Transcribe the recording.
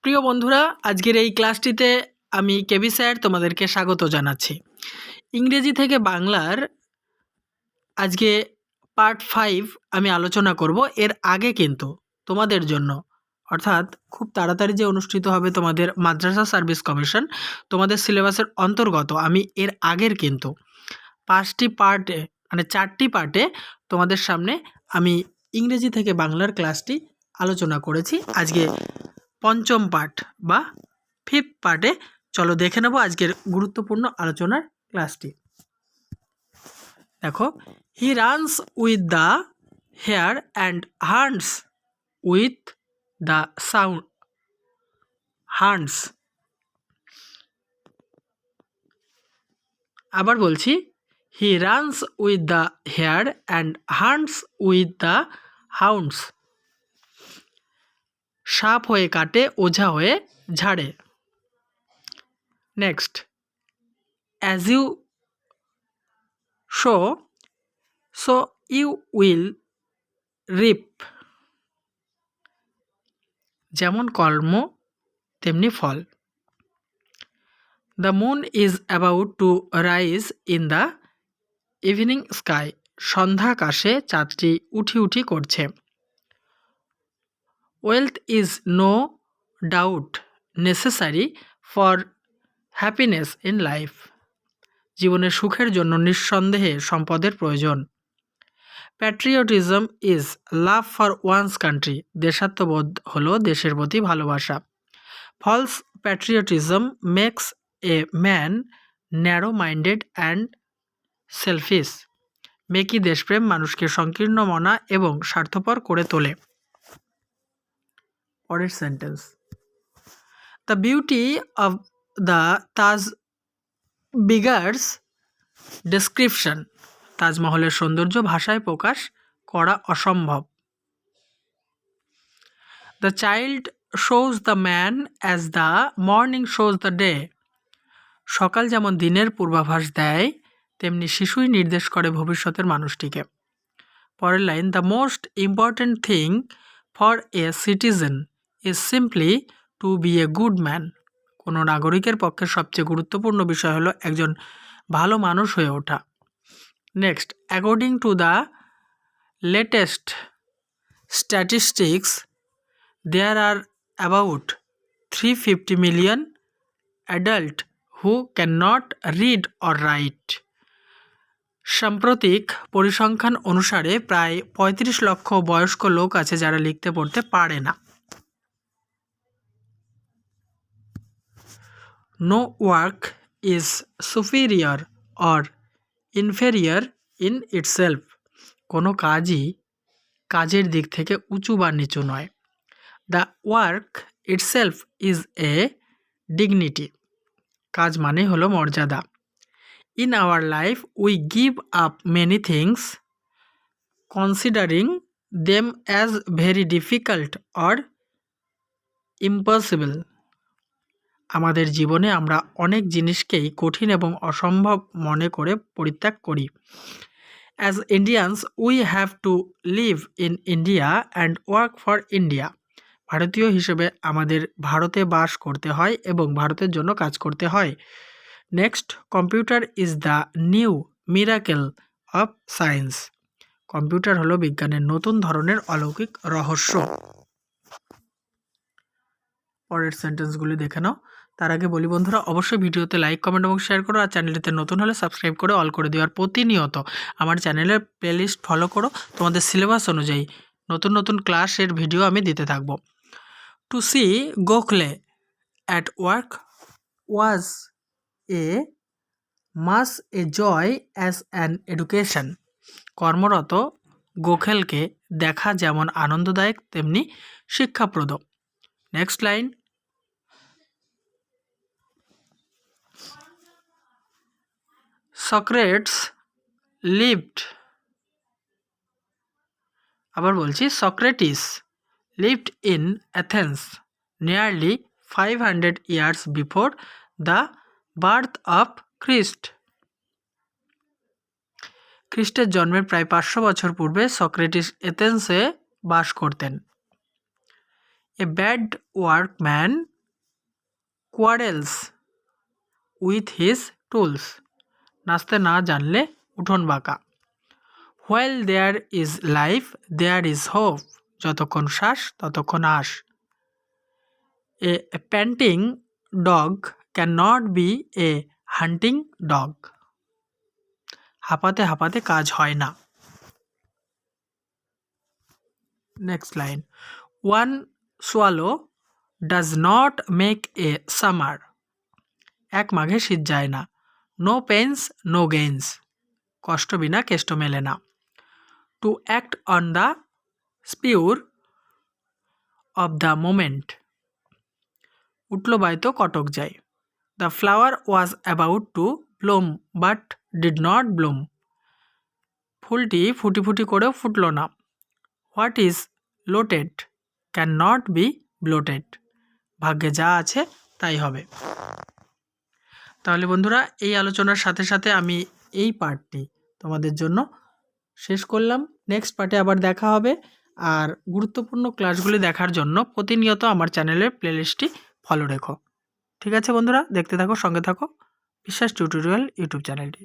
প্রিয় বন্ধুরা, আজকের এই ক্লাসটিতে আমি কেবি স্যার তোমাদেরকে স্বাগত জানাচ্ছি। ইংরেজি থেকে বাংলার আজকে পার্ট 5 আমি আলোচনা করব। এর আগে কিন্তু তোমাদের জন্য, অর্থাৎ খুব তাড়াতাড়ি যে অনুষ্ঠিত হবে তোমাদের মাদ্রাসা সার্ভিস কমিশন, তোমাদের সিলেবাসের অন্তর্গত আমি এর আগের কিন্তু 5টি পার্টে মানে 4টি পার্টে তোমাদের সামনে আমি ইংরেজি থেকে বাংলার ক্লাসটি আলোচনা করেছি। আজকে পঞ্চম পার্ট বা 5th পার্টে চলো দেখে নেব আজকের গুরুত্বপূর্ণ আলোচনার ক্লাসটি। দেখো, he runs with the hare and hunts with the sound hunts. আবার বলছি, he runs with the hare and hunts with the hounds. সাপ হয়ে কাটে, ওঝা হয়ে ঝাড়ে। Next, as you sow so you will reap. যেমন কর্ম তেমনি ফল। The moon is about to rise in the evening sky. সন্ধ্যাকাশে চাঁদটি উঠি উঠি করছে। Wealth is no doubt necessary for happiness in life. জীবনের সুখের জন্য নিঃসন্দেহে সম্পদের প্রয়োজন। Patriotism is love for one's country. দেশাত্মবোধ হলো দেশের প্রতি ভালোবাসা। False patriotism makes a man narrow minded and selfish. মেকি দেশপ্রেম মানুষকে সংকীর্ণ মনা এবং স্বার্থপর করে তোলে। পরের sentence, the beauty of the Taj beggars description. তাজমহলের সৌন্দর্য ভাষায় প্রকাশ করা অসম্ভব। The child shows the man as the morning shows the day. সকাল যেমন দিনের পূর্বাভাস দেয়, তেমনি শিশুই নির্দেশ করে ভবিষ্যতের মানুষটিকে। পরের line, the most important thing for a citizen is simply to be a good man. কোনো নাগরিকের পক্ষে সবচেয়ে গুরুত্বপূর্ণ বিষয় হলো একজন ভালো মানুষ হয়ে ওঠা। Next, according to the latest statistics there are about 350 million adult who can not read or write. সাম্প্রতিক পরিসংখ্যান অনুসারে প্রায় 35 লক্ষ বয়স্ক লোক আছে যারা লিখতে পড়তে পারে না। No work is superior or inferior in itself. কোনো কাজই কাজের দিক থেকে উঁচু বা নিচু নয়। The work itself is a dignity. কাজ মানে হলো মর্যাদা। In our life we give up many things considering them as very difficult or impossible. আমাদের জীবনে আমরা অনেক জিনিসকেই কঠিন এবং অসম্ভব মনে করে পরিত্যাগ করি। As Indians we have to live in India and work for India. ভারতীয় হিসেবে আমাদের ভারতে বাস করতে হয় এবং ভারতের জন্য কাজ করতে হয়। Next, computer is the new miracle of science. Computer হলো বিজ্ঞানের নতুন ধরনের অলৌকিক রহস্য। পরের সেন্টেন্সগুলি দেখে নাও। তার আগে বলি বন্ধুরা, অবশ্যই ভিডিওতে লাইক, কমেন্ট এবং শেয়ার করো। আর চ্যানেলটিতে নতুন হলে সাবস্ক্রাইব করে অল করে দিও। আর প্রতিনিয়ত আমার চ্যানেলের প্লেলিস্ট ফলো করো। তোমাদের সিলেবাস অনুযায়ী নতুন নতুন ক্লাসের ভিডিও আমি দিতে থাকবো। To see Gokhale at work was a much a joy as an education. কর্মরত গোখেলকে দেখা যেমন আনন্দদায়ক তেমনি শিক্ষাপ্রদ। Next line, Socrates lived. আবার বলছি, Socrates lived in Athens nearly 500 years before the birth of Christ. খ্রিস্টের জন্মের প্রায় 500 বছর পূর্বে সক্রেটিস এথেন্সে বাস করতেন। A bad workman quarrels with his tools, নাচতে না জানলে উঠোন বাঁকা। While there is life there is hope, যতক্ষণ শ্বাস ততক্ষণ আশ। A panting dog can not be a hunting dog, হাঁপাতে হাঁপাতে কাজ হয় না। Next line, one swallow does not make a summer, এক মাঘে শীত যায় না। নো পেন্স নো গেইনস, কষ্ট বিনা কেষ্ট মেলে না। To act on the spur of the moment, উঠলো বাইতো কটক যায়। The flower was about to bloom but did not bloom, ফুলটি ফুটি ফুটি করেও ফুটল না। What is lotted can not be blotted, ভাগ্যে যা আছে তাই হবে। তাহলে বন্ধুরা, এই আলোচনার সাথে সাথে আমি এই পার্টটি তোমাদের জন্য শেষ করলাম। নেক্সট পার্টে আবার দেখা হবে। আর গুরুত্বপূর্ণ ক্লাসগুলি দেখার জন্য প্রতিনিয়ত আমার চ্যানেলের প্লেলিস্টটি ফলো রেখো। ঠিক আছে বন্ধুরা, দেখতে থাকো, সঙ্গে থাকো বিশ্বাস টিউটোরিয়াল ইউটিউব চ্যানেলটি।